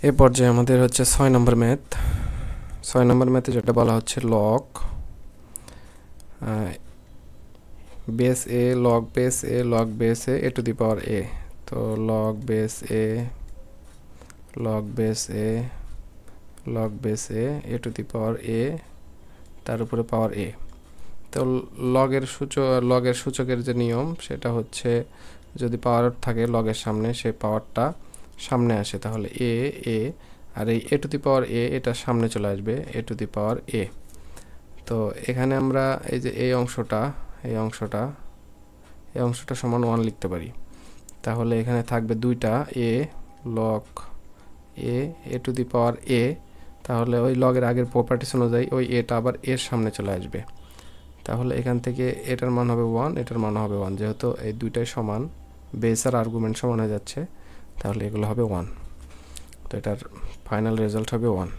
এই পর্যায়ে আমাদের হচ্ছে 6 নম্বর ম্যাথ। 6 নম্বর ম্যাথে যেটা বলা হচ্ছে log base a log base a log base a to the power a. তো log base a log base a log base a to the power a, তার উপরে পাওয়ার এ। তো লগের সূচকের যে নিয়ম সেটা হচ্ছে যদি পাওয়ার থাকে লগের সামনে, সেই পাওয়ারটা সামনে আসে, তাহলে এ এ আর এই এ টু দি পাওয়ার এ এটা সামনে চলে আসবে, এ টু দি পাওয়ার এ। তো এখানে আমরা এই যে এই অংশটা এই অংশটা এই অংশটা সমান 1 লিখতে পারি। তাহলে এখানে থাকবে দুইটা এ log A to the power এ। তাহলে ওই লগের আগের প্রপার্টিস অনুযায়ী ওই এটা আবার এর সামনে চলে আসবে। তাহলে এখান থেকে এটার মান হবে 1, এটার মান হবে 1, যেহেতু এই দুইটাই সমান, বেস আর আর্গুমেন্ট সমান হয়ে যাচ্ছে, তাহলে এগুলো হবে 1। তো এটার ফাইনাল রেজাল্ট হবে 1।